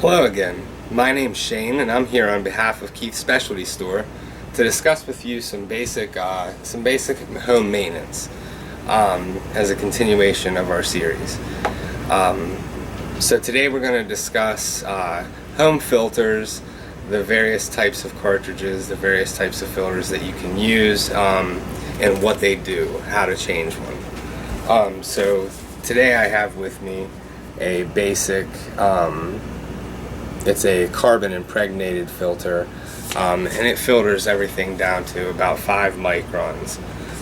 Hello again. My name's Shane, and I'm here on behalf of Keith's Specialty Store to discuss with you some basic home maintenance as a continuation of our series. So today we're going to discuss home filters, the various types of cartridges, the various types of filters that you can use, and what they do, how to change one. So today I have with me a basic it's a carbon impregnated filter, and it filters everything down to about 5 microns.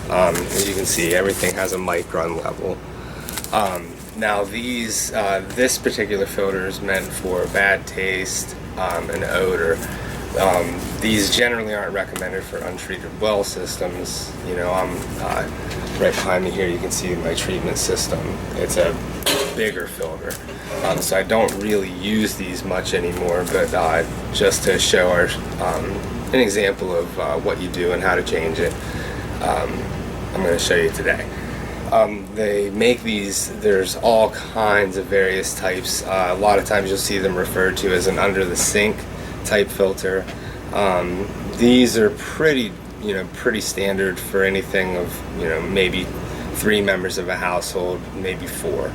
As you can see, everything has a micron level. Now this particular filter is meant for bad taste and odor. These generally aren't recommended for untreated well systems. You know, I'm right behind me here, you can see my treatment system. It's a bigger filter, so I don't really use these much anymore, but just to show an example of what you do and how to change it, I'm going to show you today. They make these, there's all kinds of various types. A lot of times you'll see them referred to as an under the sink type filter. These are pretty standard for anything of, maybe 3 members of a household, maybe 4.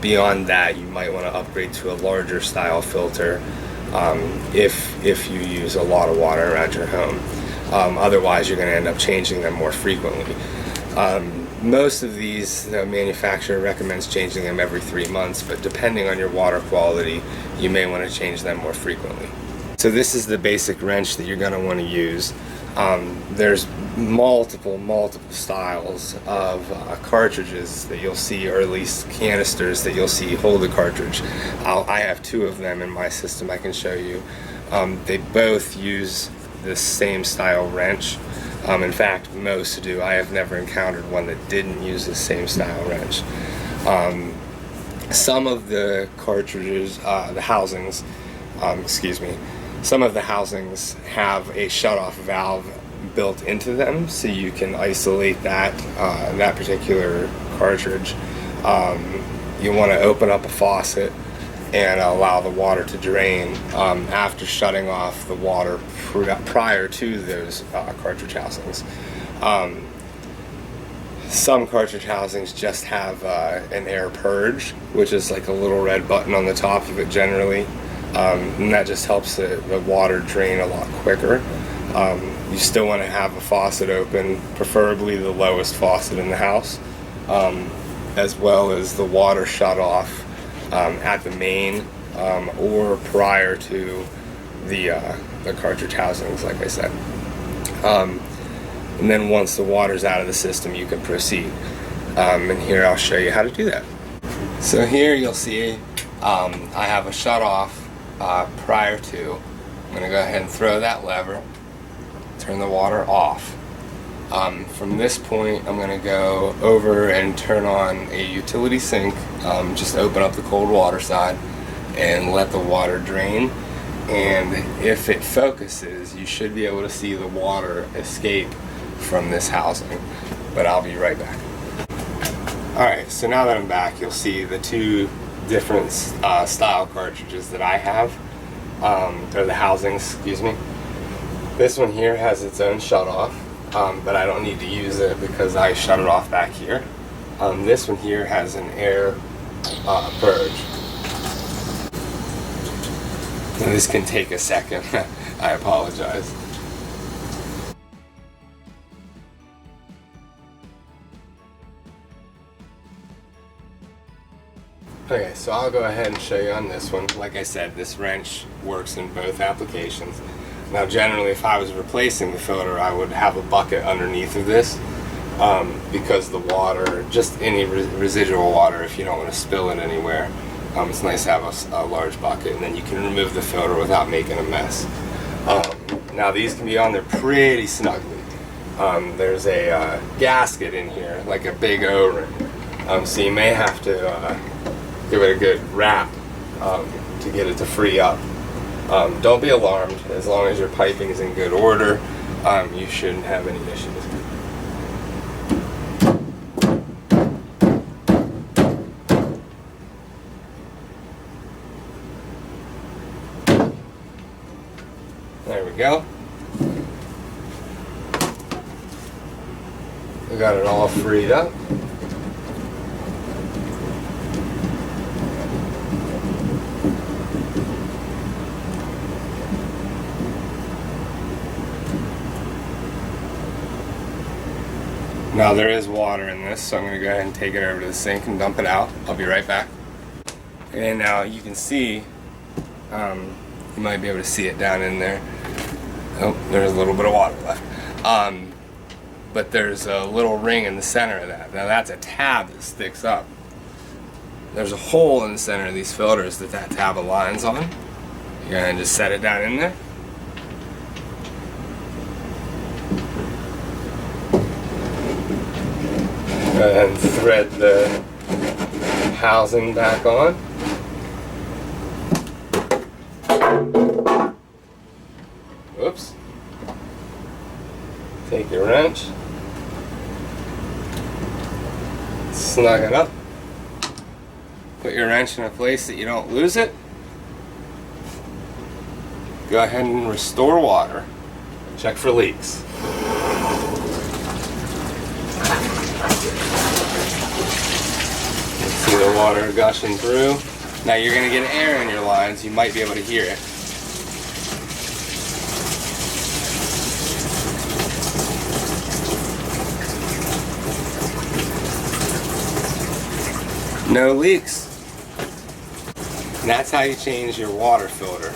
Beyond that, you might want to upgrade to a larger style filter if you use a lot of water around your home. Otherwise, you're going to end up changing them more frequently. Most of these, the manufacturer recommends changing them every 3 months, but depending on your water quality, you may want to change them more frequently. So this is the basic wrench that you're going to want to use. There's multiple styles of cartridges that you'll see, or at least canisters that you'll see hold the cartridge. I have 2 of them in my system I can show you. They both use the same style wrench. In fact, most do. I have never encountered one that didn't use the same style wrench. Some of the cartridges, the housings, some of the housings have a shut-off valve built into them, so you can isolate that particular cartridge. You want to open up a faucet and allow the water to drain after shutting off the water prior to those cartridge housings. Some cartridge housings just have an air purge, which is like a little red button on the top of it generally. And that just helps the water drain a lot quicker. You still want to have a faucet open, preferably the lowest faucet in the house, as well as the water shut off at the main or prior to the cartridge housings, like I said. And then once the water's out of the system, you can proceed. And here I'll show you how to do that. So here you'll see I have a shut off prior to. I'm going to go ahead and throw that lever, turn the water off. From this point, I'm going to go over and turn on a utility sink, just open up the cold water side and let the water drain. And if it focuses, you should be able to see the water escape from this housing. But I'll be right back. Alright, so now that I'm back, you'll see the 2 different style cartridges that I have, or the housings, excuse me. This one here has its own shut off, but I don't need to use it because I shut it off back here. This one here has an air purge. And this can take a second. I apologize. Okay, so I'll go ahead and show you on this one. Like I said, this wrench works in both applications. Now generally, if I was replacing the filter, I would have a bucket underneath of this because the water, just any residual water, if you don't want to spill it anywhere, it's nice to have a large bucket, and then you can remove the filter without making a mess. Now these can be on there pretty snugly. There's a gasket in here, like a big O-ring, so you may have to give it a good wrap to get it to free up. Don't be alarmed. As long as your piping is in good order, you shouldn't have any issues. we go. We got it all freed up. Now there is water in this, so I'm going to go ahead and take it over to the sink and dump it out. I'll be right back. Okay, now you can see, you might be able to see it down in there. Oh, there's a little bit of water left. But there's a little ring in the center of that. Now that's a tab that sticks up. There's a hole in the center of these filters that tab aligns on. You're going to just set it down in there. And thread the housing back on. Oops. Take your wrench. Snug it up. Put your wrench in a place that you don't lose it. Go ahead and restore water. Check for leaks. See the water gushing through. Now you're going to get air in your lines. You might be able to hear it. No leaks. And that's how you change your water filter.